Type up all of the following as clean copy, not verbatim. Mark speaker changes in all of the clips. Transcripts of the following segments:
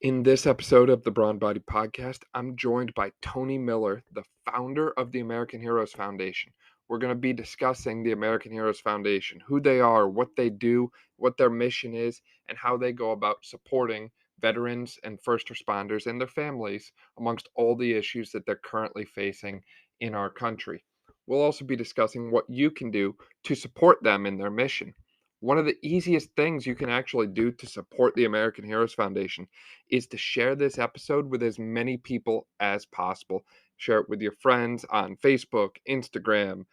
Speaker 1: In this episode of the Broad Body Podcast, I'm joined by Tony Miller, the founder of the American Heroes Foundation. We're going to be discussing the American Heroes Foundation, who they are, what they do, what their mission is, and how they go about supporting veterans and first responders and their families amongst all the issues that they're currently facing in our country. We'll also be discussing what you can do to support them in their mission. One of the easiest things you can actually do to support the American Heroes Foundation is to share this episode with as many people as possible. Share it with your friends on Facebook, Instagram,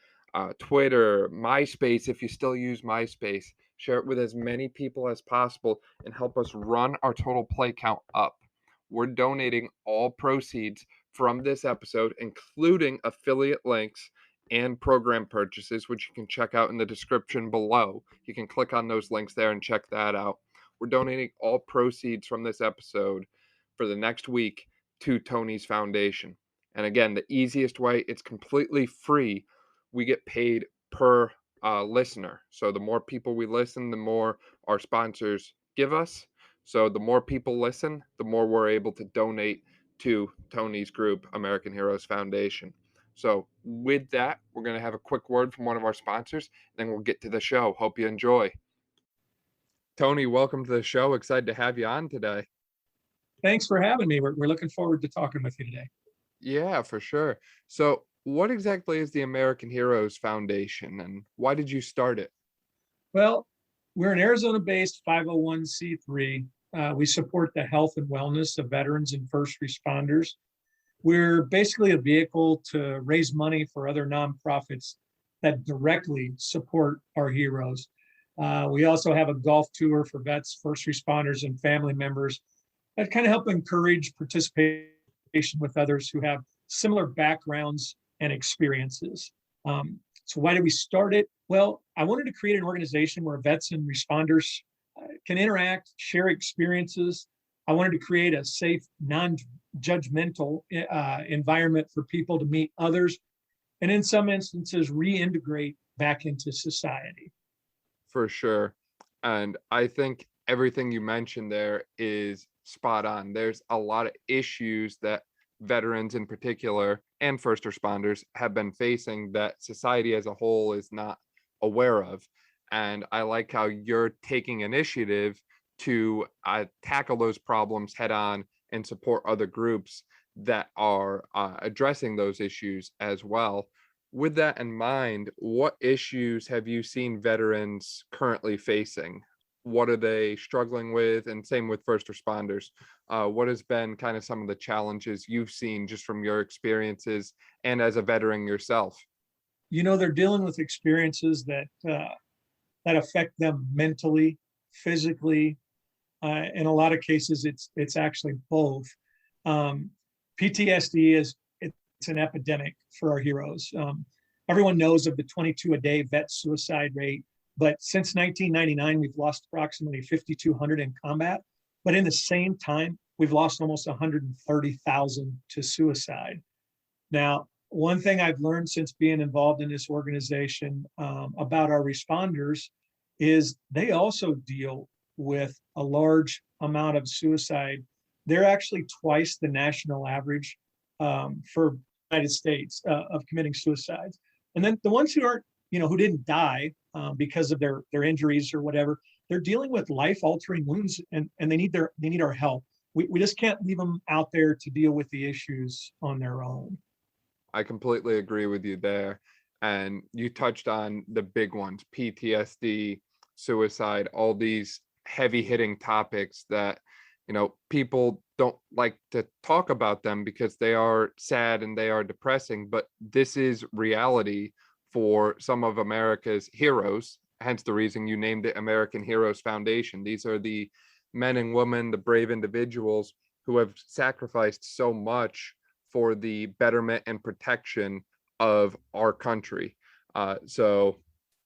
Speaker 1: Twitter, MySpace, if you still use MySpace. Share it with as many people as possible and help us run our total play count up. We're donating all proceeds from this episode, including affiliate links and program purchases, which you can check out in the description below. You can click on those links there and check that out. We're donating all proceeds from this episode for the next week to Tony's Foundation. And again, the easiest way, it's completely free. We get paid per listener. So the more people we listen, the more our sponsors give us. So the more people listen, the more we're able to donate to Tony's group, American Heroes Foundation. So with that, we're going to have a quick word from one of our sponsors, then we'll get to the show. Hope you enjoy. Tony, welcome to the show. Excited to have you on today.
Speaker 2: Thanks for having me. We're looking forward to talking with you today.
Speaker 1: Yeah, for sure. So, what exactly is the American Heroes Foundation and why did you start it?
Speaker 2: Well, we're an Arizona-based 501c3. We support the health and wellness of veterans and first responders. We're basically a vehicle to raise money for other nonprofits that directly support our heroes. We also have a golf tour for vets, first responders, and family members that kind of help encourage participation with others who have similar backgrounds and experiences. So why did we start it? Well, I wanted to create an organization where vets and responders can interact, share experiences. I wanted to create a safe, non-judgmental environment for people to meet others, and in some instances, reintegrate back into society.
Speaker 1: For sure. And I think everything you mentioned there is spot on. There's a lot of issues that veterans in particular and first responders have been facing that society as a whole is not aware of. And I like how you're taking initiative to tackle those problems head on and support other groups that are addressing those issues as well. With that in mind, what issues have you seen veterans currently facing? What are they struggling with? And same with first responders. What has been kind of some of the challenges you've seen just from your experiences and as a veteran yourself?
Speaker 2: They're dealing with experiences that affect them mentally, physically. In a lot of cases, it's actually both. PTSD it's an epidemic for our heroes. Everyone knows of the 22 a day vet suicide rate, but since 1999, we've lost approximately 5,200 in combat. But in the same time, we've lost almost 130,000 to suicide. Now, one thing I've learned since being involved in this organization about our responders is they also deal with a large amount of suicide. They're actually twice the national average for United States of committing suicides. And then the ones who aren't, who didn't die because of their injuries or whatever, they're dealing with life-altering wounds, and they need our help. We just can't leave them out there to deal with the issues on their own.
Speaker 1: I completely agree with you there. And you touched on the big ones, PTSD, suicide, all these heavy hitting topics that, people don't like to talk about them because they are sad and they are depressing. But this is reality for some of America's heroes, hence the reason you named it American Heroes Foundation. These are the men and women, the brave individuals who have sacrificed so much for the betterment and protection of our country. So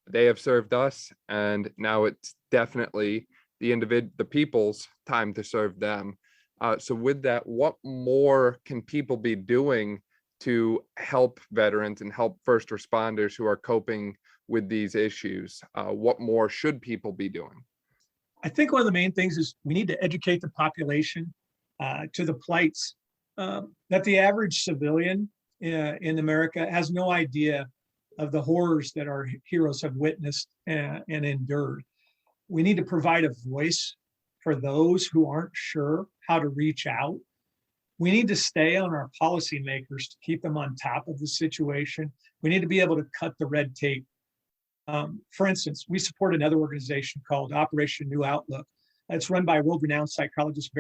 Speaker 1: they have served us, and now it's definitely the people's time to serve them. So with that, what more can people be doing to help veterans and help first responders who are coping with these issues? What more should people be doing?
Speaker 2: I think one of the main things is we need to educate the population to the plights that the average civilian in America has no idea of the horrors that our heroes have witnessed and endured. We need to provide a voice for those who aren't sure how to reach out. We need to stay on our policymakers to keep them on top of the situation. We need to be able to cut the red tape. For instance, we support another organization called Operation New Outlook. It's run by world-renowned psychologist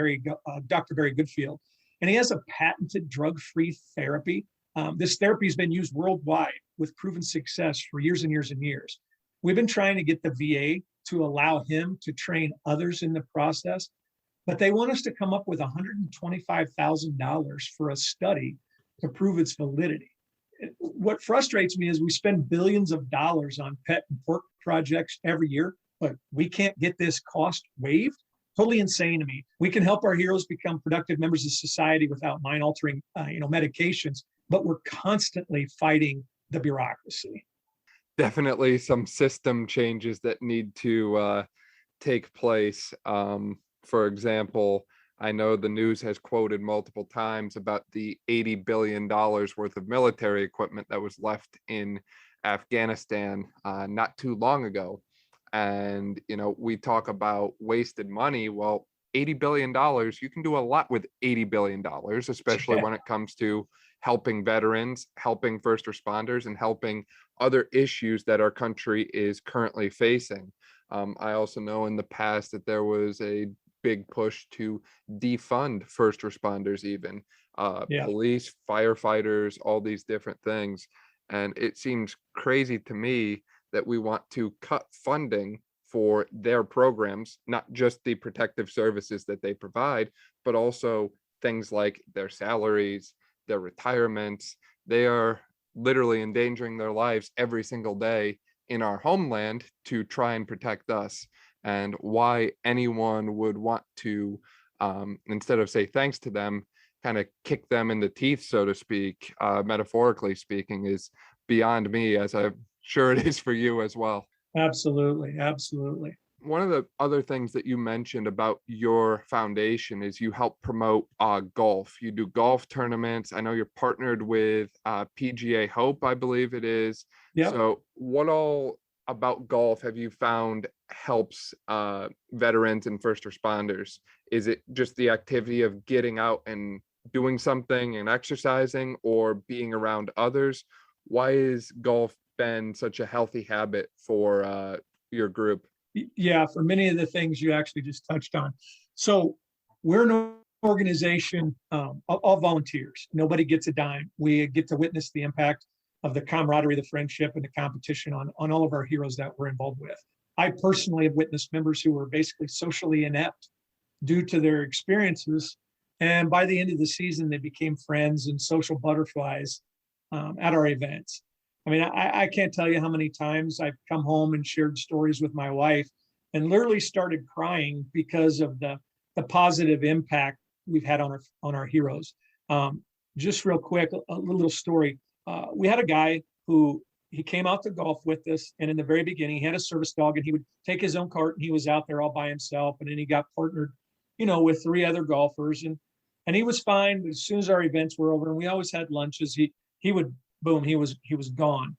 Speaker 2: Dr. Barry Goodfield, and he has a patented drug-free therapy. This therapy has been used worldwide with proven success for years and years and years. We've been trying to get the VA to allow him to train others in the process, but they want us to come up with $125,000 for a study to prove its validity. What frustrates me is we spend billions of dollars on pet and pork projects every year, but we can't get this cost waived. Totally insane to me. We can help our heroes become productive members of society without mind-altering, medications, but we're constantly fighting the bureaucracy.
Speaker 1: Definitely some system changes that need to take place. For example, I know the news has quoted multiple times about the $80 billion worth of military equipment that was left in Afghanistan not too long ago. And, we talk about wasted money. Well, $80 billion, you can do a lot with $80 billion, especially when it comes to helping veterans, helping first responders, and helping other issues that our country is currently facing. I also know in the past that there was a big push to defund first responders, even police, firefighters, all these different things. And it seems crazy to me that we want to cut funding for their programs, not just the protective services that they provide, but also things like their salaries, their retirements. They are literally endangering their lives every single day in our homeland to try and protect us. And why anyone would want to, instead of say thanks to them, kind of kick them in the teeth, so to speak, metaphorically speaking, is beyond me, as I'm sure it is for you as well.
Speaker 2: Absolutely. Absolutely.
Speaker 1: One of the other things that you mentioned about your foundation is you help promote golf. You do golf tournaments. I know you're partnered with PGA Hope, I believe it is.
Speaker 2: Yep.
Speaker 1: So what all about golf have you found helps veterans and first responders? Is it just the activity of getting out and doing something and exercising, or being around others? Why has golf been such a healthy habit for your group?
Speaker 2: Yeah, for many of the things you actually just touched on. So we're an organization all volunteers. Nobody gets a dime. We get to witness the impact of the camaraderie, the friendship, and the competition on all of our heroes that we're involved with. I personally have witnessed members who were basically socially inept due to their experiences. And by the end of the season, they became friends and social butterflies at our events. I mean, I can't tell you how many times I've come home and shared stories with my wife and literally started crying because of the positive impact we've had on our heroes. Just real quick, a little story. We had a guy who he came out to golf with us, and in the very beginning, he had a service dog, and he would take his own cart, and he was out there all by himself, and then he got partnered, with 3 other golfers, and he was fine. But as soon as our events were over, and we always had lunches, he would boom, he was gone.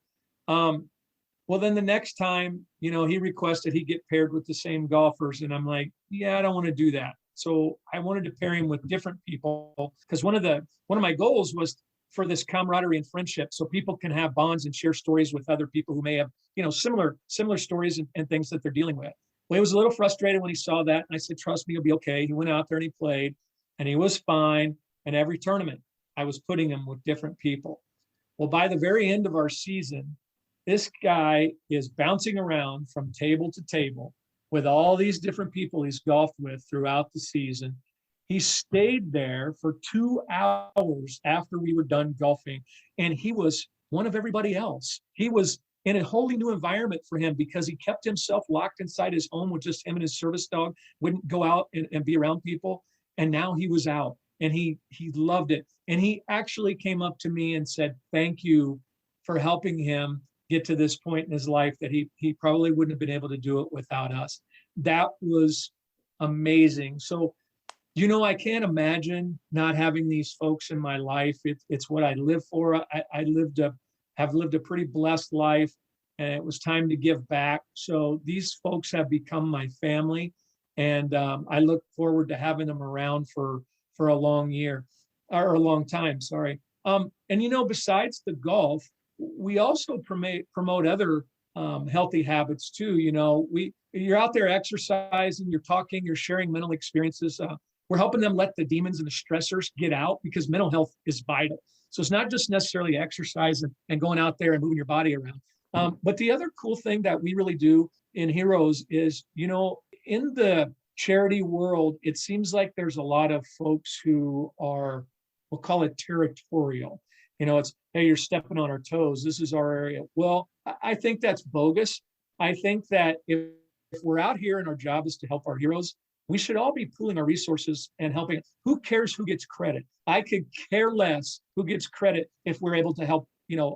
Speaker 2: Well, then the next time, he requested he get paired with the same golfers, and I'm like, yeah, I don't want to do that. So I wanted to pair him with different people, because one of my goals was for this camaraderie and friendship, so people can have bonds and share stories with other people who may have, similar stories and things that they're dealing with. Well, he was a little frustrated when he saw that, and I said, trust me, you'll be okay. He went out there and he played, and he was fine. And every tournament, I was putting him with different people. Well, by the very end of our season, this guy is bouncing around from table to table with all these different people he's golfed with throughout the season. He stayed there for 2 hours after we were done golfing, and he was one of everybody else. He was in a wholly new environment for him because he kept himself locked inside his home with just him and his service dog, wouldn't go out and be around people. And now he was out, and he loved it. And he actually came up to me and said, thank you for helping him get to this point in his life that he probably wouldn't have been able to do it without us. That was amazing. So I can't imagine not having these folks in my life. It's what I live for. Have lived a pretty blessed life, and it was time to give back. So these folks have become my family, and I look forward to having them around for a long year or a long time. Sorry. And besides the golf, we also promote other healthy habits too. You're out there exercising, you're talking, you're sharing mental experiences. We're helping them let the demons and the stressors get out because mental health is vital. So it's not just necessarily exercise and going out there and moving your body around. But the other cool thing that we really do in Heroes is, in the charity world, it seems like there's a lot of folks who are, we'll call it territorial. It's, hey, you're stepping on our toes. This is our area. Well, I think that's bogus. I think that if we're out here and our job is to help our heroes, we should all be pooling our resources and helping. Who cares who gets credit? I could care less who gets credit if we're able to help,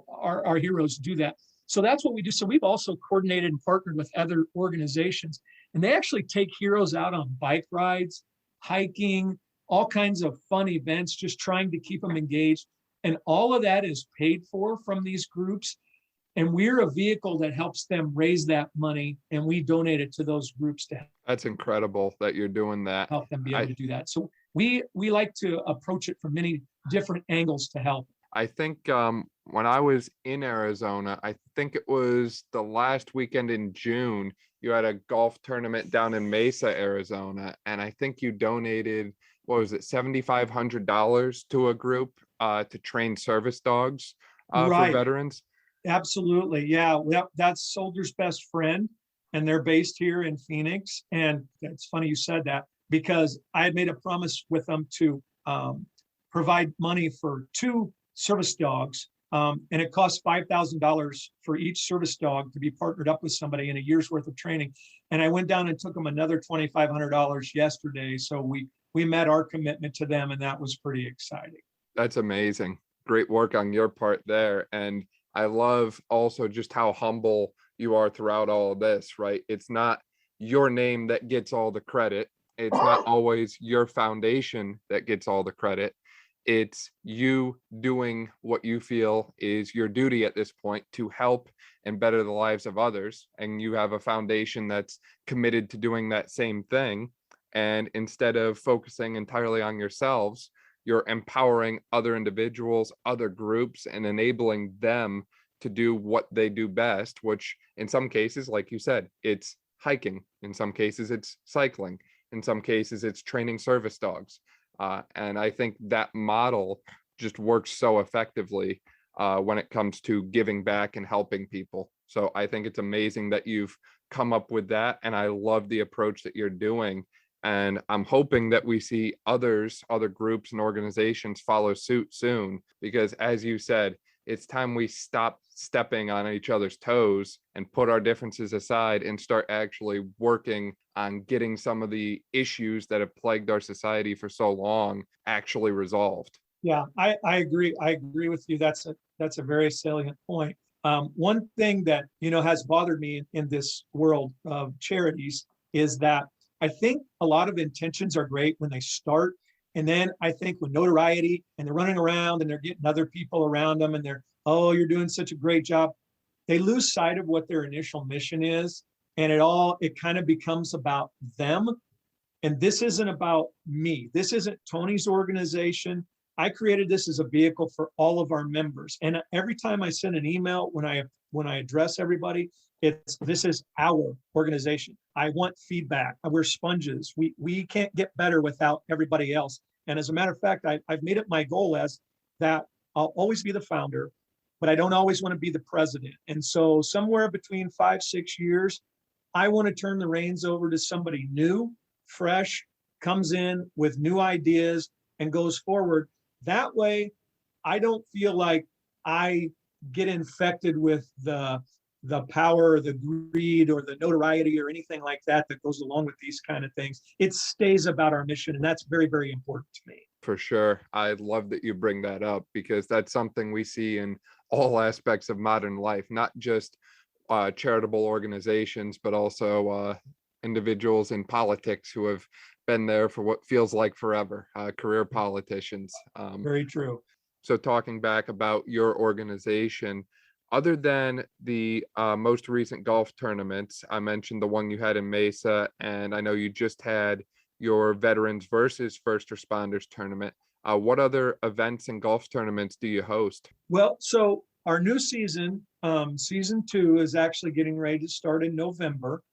Speaker 2: our heroes do that. So that's what we do. So we've also coordinated and partnered with other organizations, and they actually take heroes out on bike rides, hiking, all kinds of fun events, just trying to keep them engaged. And all of that is paid for from these groups. And we're a vehicle that helps them raise that money, and we donate it to those groups to
Speaker 1: That's incredible that you're doing that.
Speaker 2: help them be able to do that. So we like to approach it from many different angles to help.
Speaker 1: I think when I was in Arizona, I think it was the last weekend in June, you had a golf tournament down in Mesa, Arizona, and I think you donated, what was it, $7,500 to a group to train service dogs for
Speaker 2: Right.
Speaker 1: veterans.
Speaker 2: Absolutely. Yeah. That's Soldier's Best Friend, and they're based here in Phoenix. And it's funny you said that because I had made a promise with them to provide money for 2 service dogs. And it costs $5,000 for each service dog to be partnered up with somebody in a year's worth of training. And I went down and took them another $2,500 yesterday. So we met our commitment to them, and that was pretty exciting.
Speaker 1: That's amazing. Great work on your part there. And I love also just how humble you are throughout all of this, right? It's not your name that gets all the credit. It's not always your foundation that gets all the credit. It's you doing what you feel is your duty at this point to help and better the lives of others. And you have a foundation that's committed to doing that same thing. And instead of focusing entirely on yourselves, you're empowering other individuals, other groups, and enabling them to do what they do best, which in some cases, like you said, it's hiking. In some cases, it's cycling. In some cases, it's training service dogs. And I think that model just works so effectively when it comes to giving back and helping people. So I think it's amazing that you've come up with that. And I love the approach that you're doing. And I'm hoping that we see other groups and organizations follow suit soon, because as you said, it's time we stop stepping on each other's toes and put our differences aside and start actually working on getting some of the issues that have plagued our society for so long actually resolved.
Speaker 2: Yeah, I agree. I agree with you. That's a very salient point. One thing that has bothered me in this world of charities is that I think a lot of intentions are great when they start. And then I think with notoriety and they're running around and they're getting other people around them and oh, you're doing such a great job, they lose sight of what their initial mission is. And it kind of becomes about them. And this isn't about me. This isn't Tony's organization. I created this as a vehicle for all of our members. And every time I send an email, when I address everybody, this is our organization. I want feedback. We're sponges. We can't get better without everybody else. And as a matter of fact, I've made it my goal as that I'll always be the founder, but I don't always want to be the president. And so somewhere between 5-6 years, I want to turn the reins over to somebody new, fresh, comes in with new ideas and goes forward. That way, I don't feel like I get infected with the power or the greed or the notoriety or anything like that goes along with these kind of things. It stays about our mission, and that's very, very important to me.
Speaker 1: For sure. I love that you bring that up, because that's something we see in all aspects of modern life, not just charitable organizations, but also individuals in politics who have been there for what feels like forever, career politicians.
Speaker 2: Very true.
Speaker 1: So talking back about your organization, other than the most recent golf tournaments, I mentioned the one you had in Mesa, and I know you just had your Veterans versus First Responders tournament. What other events and golf tournaments do you host?
Speaker 2: Well, so our new season, season 2, is actually getting ready to start in November.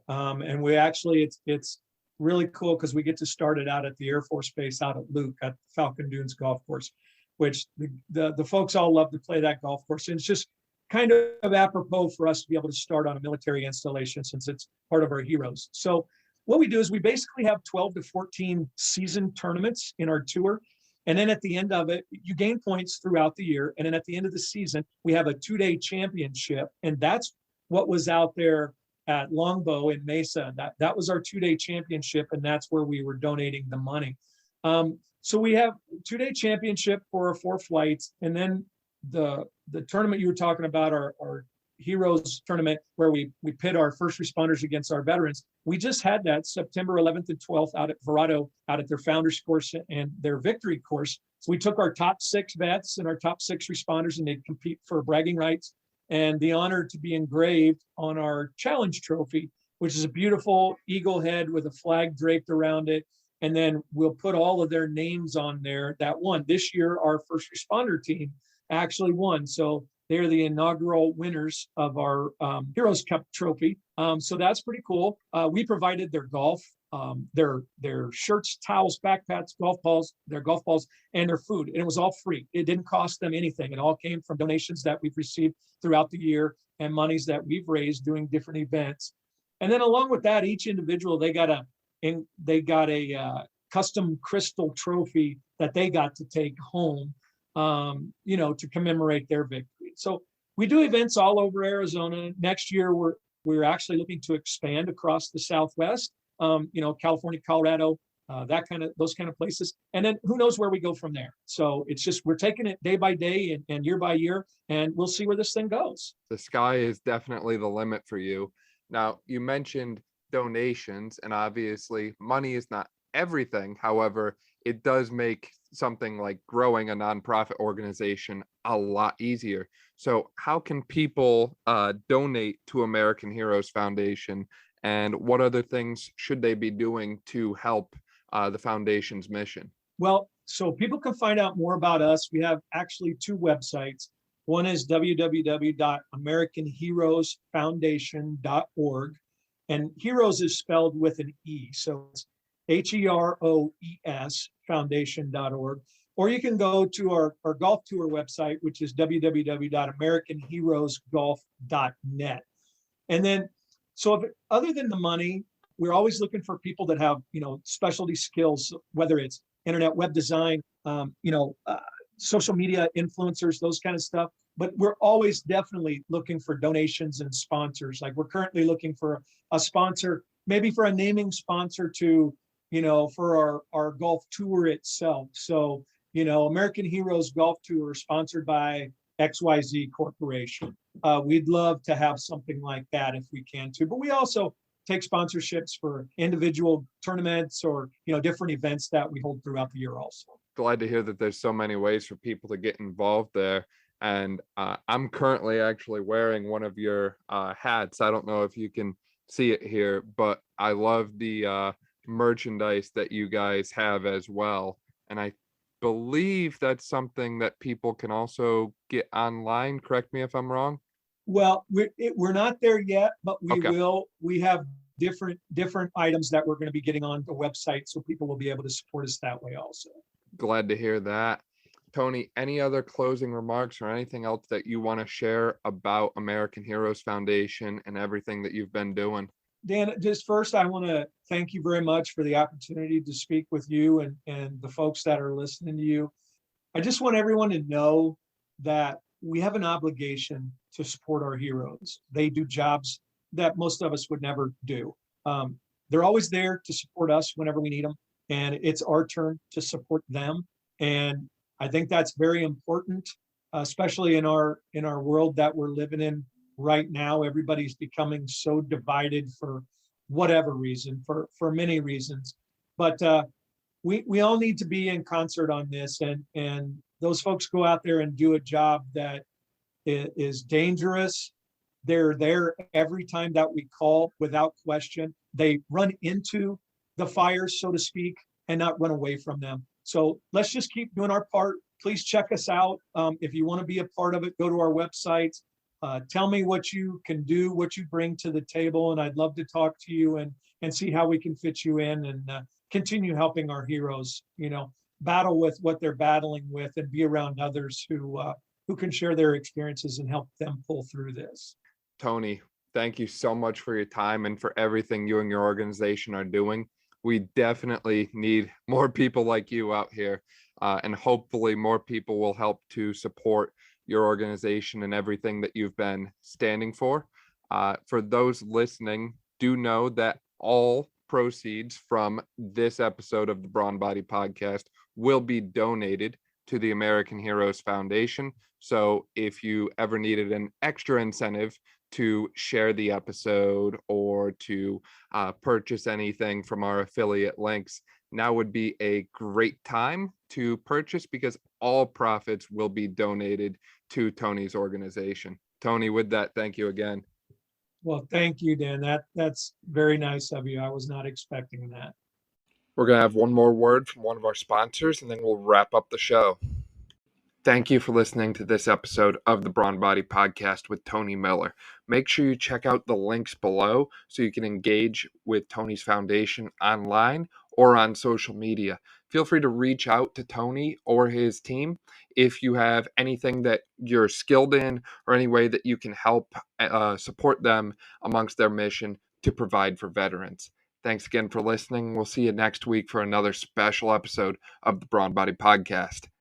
Speaker 2: And we actually, it's really cool because we get to start it out at the Air Force Base out at Luke at Falcon Dunes Golf Course, which the folks all love to play that golf course. And it's just kind of apropos for us to be able to start on a military installation since it's part of our heroes. So what we do is we basically have 12 to 14 season tournaments in our tour. And then at the end of it, you gain points throughout the year. And then at the end of the season, we have a 2-day championship. And that's what was out there at Longbow in Mesa. That was our 2-day championship. And that's where we were donating the money. So we have 2-day championship for our 4 flights. And then the tournament you were talking about, our Heroes tournament, where we pit our first responders against our veterans. We just had that September 11th and 12th out at Verado, out at their founders course and their victory course. So we took our top 6 vets and our top 6 responders, and they'd compete for bragging rights and the honor to be engraved on our challenge trophy, which is a beautiful eagle head with a flag draped around it. And then we'll put all of their names on there that won. This year, our first responder team actually won. So they're the inaugural winners of our Heroes Cup trophy. So that's pretty cool. We provided their golf, their shirts, towels, backpacks, their golf balls, and their food. And it was all free. It didn't cost them anything. It all came from donations that we've received throughout the year and monies that we've raised doing different events. And then along with that, each individual, they got a custom crystal trophy that they got to take home, to commemorate their victory. So we do events all over Arizona. Next year, we're actually looking to expand across the Southwest, California, Colorado, those kind of places. And then who knows where we go from there. So it's just, we're taking it day by day and year by year, and we'll see where this thing goes.
Speaker 1: The sky is definitely the limit for you. Now, you mentioned donations, and obviously money is not everything. However, it does make something like growing a nonprofit organization a lot easier. So how can people donate to American Heroes Foundation, and what other things should they be doing to help the foundation's mission?
Speaker 2: Well, so people can find out more about us. We have actually 2 websites. One is www.americanheroesfoundation.org, and heroes is spelled with an E. So it's HEROES foundation.org. Or you can go to our golf tour website, which is www.americanheroesgolf.net. And then, so other than the money, we're always looking for people that have, specialty skills, whether it's internet web design, social media influencers, those kind of stuff. But we're always definitely looking for donations and sponsors. Like we're currently looking for a sponsor, maybe for a naming sponsor to, for our golf tour itself. So, American Heroes Golf Tour sponsored by XYZ Corporation. We'd love to have something like that if we can too. But we also take sponsorships for individual tournaments or, different events that we hold throughout the year also.
Speaker 1: Glad to hear that there's so many ways for people to get involved there. And I'm currently actually wearing one of your hats. I don't know if you can see it here, but I love the merchandise that you guys have as well. And I believe that's something that people can also get online. Correct me if I'm wrong.
Speaker 2: Well, we're not there yet, but we
Speaker 1: Okay.
Speaker 2: will. We have different items that we're going to be getting on the website, so people will be able to support us that way also.
Speaker 1: Glad to hear that. Tony, any other closing remarks or anything else that you want to share about American Heroes Foundation and everything that you've been doing?
Speaker 2: Dan, just first, I want to thank you very much for the opportunity to speak with you and the folks that are listening to you. I just want everyone to know that we have an obligation to support our heroes. They do jobs that most of us would never do. They're always there to support us whenever we need them, and it's our turn to support them. And I think that's very important, especially in our world that we're living in right now. Everybody's becoming so divided for whatever reason, for many reasons. But we all need to be in concert on this, and those folks go out there and do a job that is dangerous. They're there every time that we call without question. They run into the fires, so to speak, and not run away from them. So let's just keep doing our part. Please check us out. If you want to be a part of it, go to our website. Tell me what you can do, what you bring to the table, and I'd love to talk to you and see how we can fit you in and continue helping our heroes, battle with what they're battling with and be around others who can share their experiences and help them pull through this.
Speaker 1: Tony, thank you so much for your time and for everything you and your organization are doing. We definitely need more people like you out here, and hopefully more people will help to support your organization and everything that you've been standing for. For those listening, do know that all proceeds from this episode of the Brawn Body Podcast will be donated to the American Heroes Foundation. So if you ever needed an extra incentive to share the episode or to purchase anything from our affiliate links, now would be a great time to purchase, because all profits will be donated to Tony's organization. Tony, with that, thank you again.
Speaker 2: Well, thank you, Dan. That's very nice of you. I was not expecting that.
Speaker 1: We're going to have one more word from one of our sponsors, and then we'll wrap up the show. Thank you for listening to this episode of the Brawn Body Podcast with Tony Miller. Make sure you check out the links below so you can engage with Tony's foundation online or on social media. Feel free to reach out to Tony or his team if you have anything that you're skilled in or any way that you can help support them amongst their mission to provide for veterans. Thanks again for listening. We'll see you next week for another special episode of the Brawn Body Podcast.